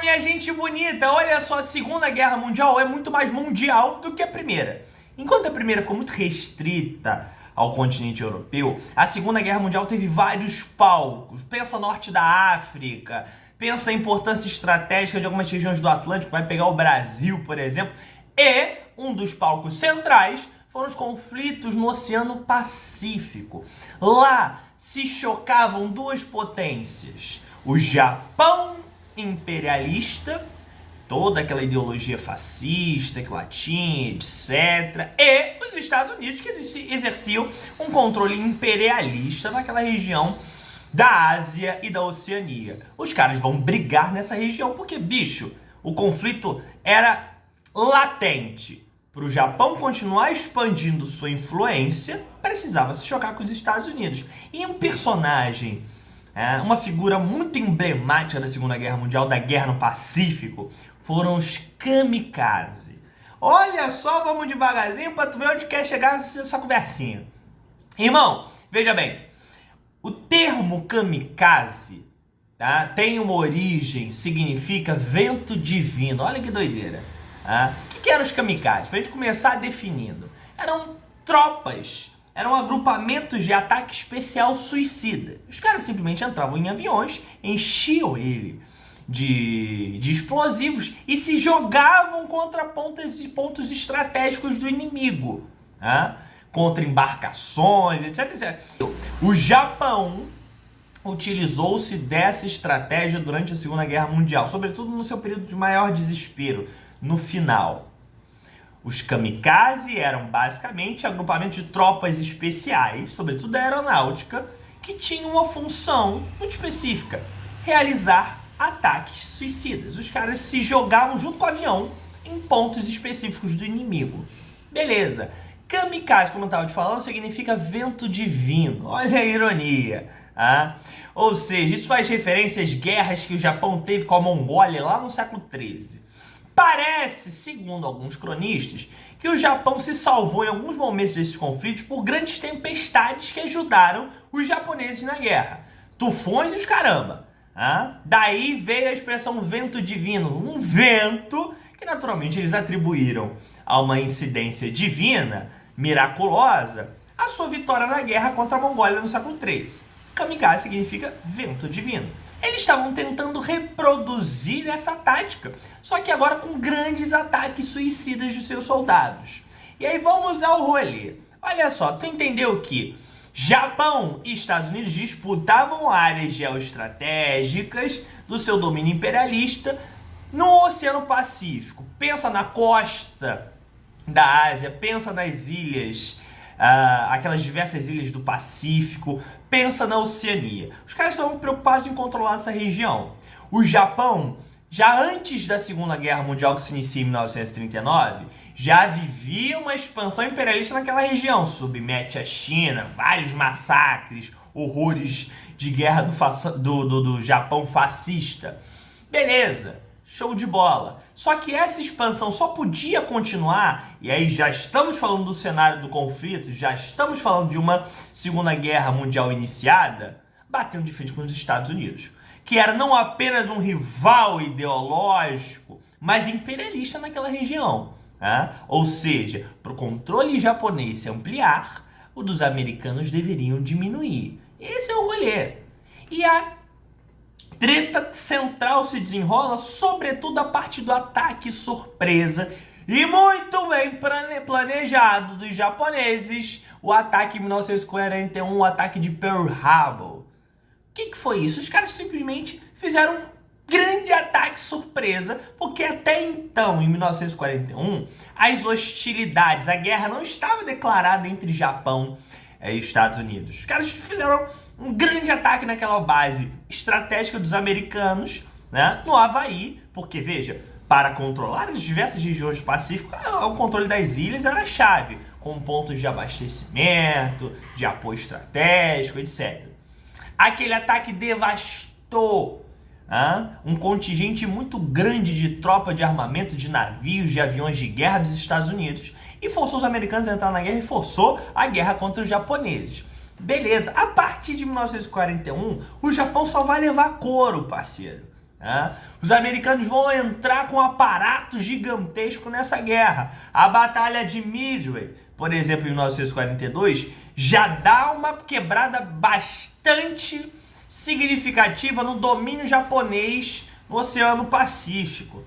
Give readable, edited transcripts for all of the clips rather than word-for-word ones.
minha gente bonita, olha só, a Segunda Guerra Mundial é muito mais mundial do que a Primeira. Enquanto a Primeira ficou muito restrita ao continente europeu, a Segunda Guerra Mundial teve vários palcos. Pensa norte da África, pensa a importância estratégica de algumas regiões do Atlântico, vai pegar o Brasil, por exemplo. E um dos palcos centrais foram os conflitos no Oceano Pacífico. Lá se chocavam duas potências, o Japão imperialista, toda aquela ideologia fascista que lá tinha, etc. E os Estados Unidos, que exerciam um controle imperialista naquela região da Ásia e da Oceania. Os caras vão brigar nessa região porque, bicho, o conflito era latente. Para o Japão continuar expandindo sua influência, precisava se chocar com os Estados Unidos. E um personagem, uma figura muito emblemática da Segunda Guerra Mundial, da Guerra no Pacífico, foram os kamikaze. Olha só, vamos devagarzinho para tu ver onde quer chegar essa conversinha. Irmão, veja bem, o termo kamikaze, tá, tem uma origem, significa vento divino. Olha que doideira. O que eram os kamikazes? Para a gente começar definindo. Eram tropas, eram agrupamentos de ataque especial suicida. Os caras simplesmente entravam em aviões, enchiam ele de explosivos e se jogavam contra pontos estratégicos do inimigo, contra embarcações, etc, etc. O Japão utilizou-se dessa estratégia durante a Segunda Guerra Mundial, sobretudo no seu período de maior desespero, no final. Os kamikaze eram basicamente agrupamentos de tropas especiais, sobretudo da aeronáutica, que tinham uma função muito específica: realizar ataques suicidas. Os caras se jogavam junto com o avião em pontos específicos do inimigo. Beleza. Kamikaze, como eu estava te falando, significa vento divino. Olha a ironia. Ou seja, isso faz referência às guerras que o Japão teve com a Mongólia lá no século XIII. Parece, segundo alguns cronistas, que o Japão se salvou em alguns momentos desses conflitos por grandes tempestades que ajudaram os japoneses na guerra. Tufões e os caramba. Daí veio a expressão vento divino, um vento que naturalmente eles atribuíram a uma incidência divina, miraculosa, a sua vitória na guerra contra a Mongólia no século XIII. Kamikaze significa vento divino. Eles estavam tentando reproduzir essa tática, só que agora com grandes ataques suicidas de seus soldados. E aí vamos ao rolê. Olha só, tu entendeu que Japão e Estados Unidos disputavam áreas geoestratégicas do seu domínio imperialista no Oceano Pacífico. Pensa na costa da Ásia, pensa nas ilhas, aquelas diversas ilhas do Pacífico, pensa na Oceania. Os caras estavam preocupados em controlar essa região. O Japão, já antes da Segunda Guerra Mundial, que se inicia em 1939, já vivia uma expansão imperialista naquela região. Submete a China, vários massacres, horrores de guerra do Japão fascista. Beleza, show de bola. Só que essa expansão só podia continuar, e aí já estamos falando do cenário do conflito, já estamos falando de uma Segunda Guerra Mundial iniciada, batendo de frente com os Estados Unidos, que era não apenas um rival ideológico, mas imperialista naquela região. Ou seja, para o controle japonês se ampliar, o dos americanos deveriam diminuir. Esse é o rolê. E a treta central se desenrola sobretudo a partir do ataque surpresa e muito bem planejado dos japoneses, o ataque em 1941, o ataque de Pearl Harbor. O que foi isso? Os caras simplesmente fizeram um grande ataque surpresa, porque até então, em 1941, as hostilidades, a guerra não estava declarada entre Japão e Estados Unidos. Os caras fizeram um grande ataque naquela base estratégica dos americanos, no Havaí, porque, veja, para controlar as diversas regiões do Pacífico, o controle das ilhas era a chave, com pontos de abastecimento, de apoio estratégico, etc. Aquele ataque devastou um contingente muito grande de tropa de armamento, de navios, de aviões de guerra dos Estados Unidos, e forçou os americanos a entrar na guerra e forçou a guerra contra os japoneses. Beleza, a partir de 1941, o Japão só vai levar couro, parceiro. Né? Os americanos vão entrar com um aparato gigantesco nessa guerra. A Batalha de Midway, por exemplo, em 1942, já dá uma quebrada bastante significativa no domínio japonês no Oceano Pacífico.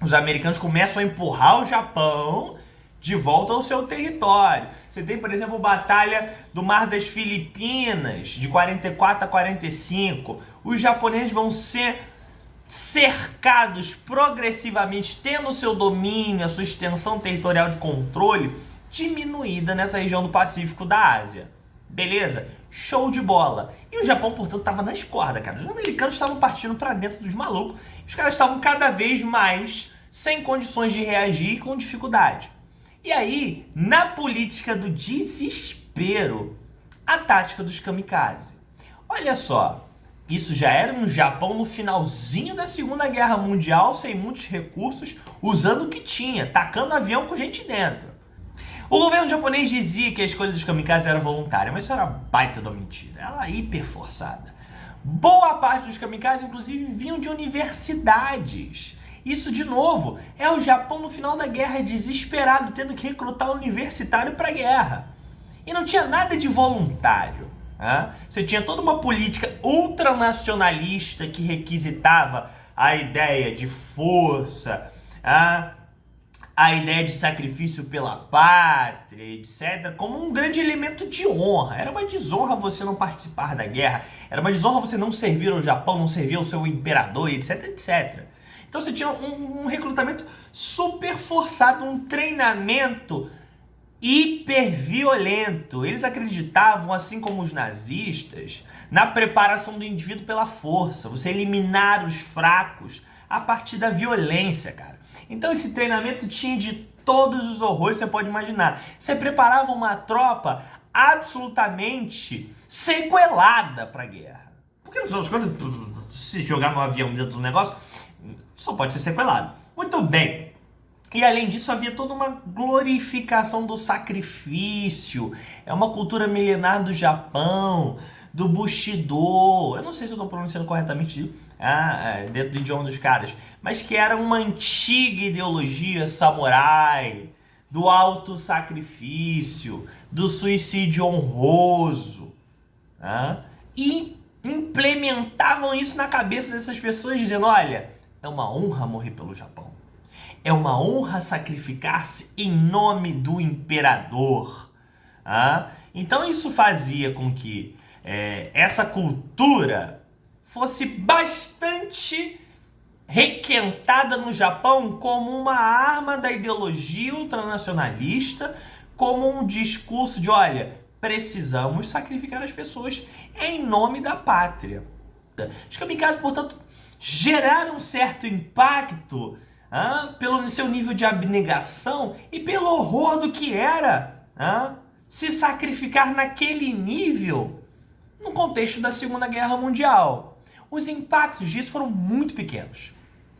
Os americanos começam a empurrar o Japão de volta ao seu território. Você tem, por exemplo, a Batalha do Mar das Filipinas, de 44 a 45. Os japoneses vão ser cercados progressivamente, tendo seu domínio, a sua extensão territorial de controle diminuída nessa região do Pacífico da Ásia. Beleza? Show de bola. E o Japão, portanto, estava nas cordas, cara. Os americanos estavam partindo para dentro dos malucos. Os caras estavam cada vez mais sem condições de reagir e com dificuldade. E aí, na política do desespero, a tática dos kamikaze. Olha só, isso já era um Japão no finalzinho da Segunda Guerra Mundial, sem muitos recursos, usando o que tinha, tacando avião com gente dentro. O governo japonês dizia que a escolha dos kamikazes era voluntária, mas isso era baita da mentira, ela era hiper forçada. Boa parte dos kamikazes, inclusive, vinham de universidades. Isso, de novo, é o Japão no final da guerra, desesperado, tendo que recrutar universitário para a guerra. E não tinha nada de voluntário. Né? Você tinha toda uma política ultranacionalista que requisitava a ideia de força, a ideia de sacrifício pela pátria, etc., como um grande elemento de honra. Era uma desonra você não participar da guerra, era uma desonra você não servir ao Japão, não servir ao seu imperador, etc., etc. Então você tinha um recrutamento super forçado, um treinamento hiperviolento. Eles acreditavam, assim como os nazistas, na preparação do indivíduo pela força, você eliminar os fracos a partir da violência, cara. Então esse treinamento tinha de todos os horrores que você pode imaginar. Você preparava uma tropa absolutamente sequelada para a guerra. Porque no final das contas, se jogar no avião dentro do negócio, só pode ser sequelado. Muito bem. E além disso, havia toda uma glorificação do sacrifício. É uma cultura milenar do Japão, do Bushido. Eu não sei se eu estou pronunciando corretamente dentro do idioma dos caras, mas que era uma antiga ideologia samurai, do auto-sacrifício, do suicídio honroso. E implementavam isso na cabeça dessas pessoas, dizendo, olha, é uma honra morrer pelo Japão. É uma honra sacrificar-se em nome do imperador. Então isso fazia com que essa cultura fosse bastante requentada no Japão como uma arma da ideologia ultranacionalista, como um discurso de, olha, precisamos sacrificar as pessoas em nome da pátria. Os kamikazes, portanto, geraram um certo impacto pelo seu nível de abnegação e pelo horror do que era se sacrificar naquele nível no contexto da Segunda Guerra Mundial. Os impactos disso foram muito pequenos.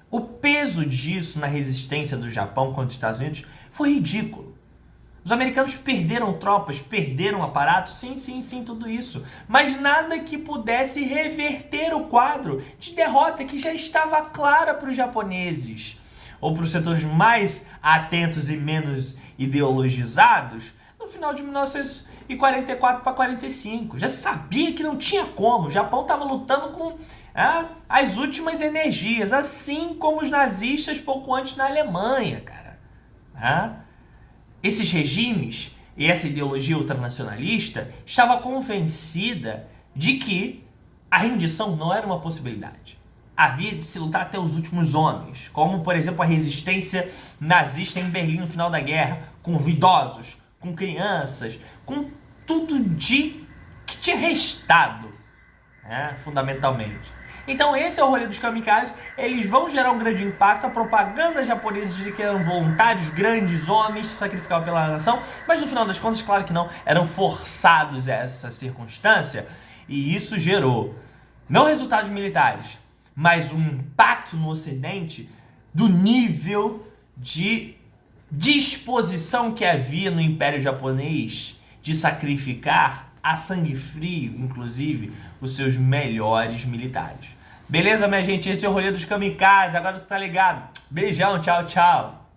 O peso disso na resistência do Japão contra os Estados Unidos foi ridículo. Os americanos perderam tropas, perderam aparatos, sim, tudo isso. Mas nada que pudesse reverter o quadro de derrota que já estava clara para os japoneses, ou para os setores mais atentos e menos ideologizados, no final de 1944 para 45. Já sabia que não tinha como. O Japão estava lutando com as últimas energias, assim como os nazistas pouco antes na Alemanha, cara. Esses regimes e essa ideologia ultranacionalista estava convencida de que a rendição não era uma possibilidade. Havia de se lutar até os últimos homens, como, por exemplo, a resistência nazista em Berlim no final da guerra, com idosos, com crianças, com tudo que tinha restado, fundamentalmente. Então esse é o rolê dos kamikazes, eles vão gerar um grande impacto, a propaganda japonesa diz que eram voluntários, grandes homens, se sacrificavam pela nação, mas no final das contas, claro que não, eram forçados a essa circunstância, e isso gerou, não resultados militares, mas um impacto no Ocidente do nível de disposição que havia no Império Japonês de sacrificar a sangue frio, inclusive, os seus melhores militares. Beleza, minha gente? Esse é o rolê dos kamikazes. Agora tu tá ligado. Beijão, tchau, tchau.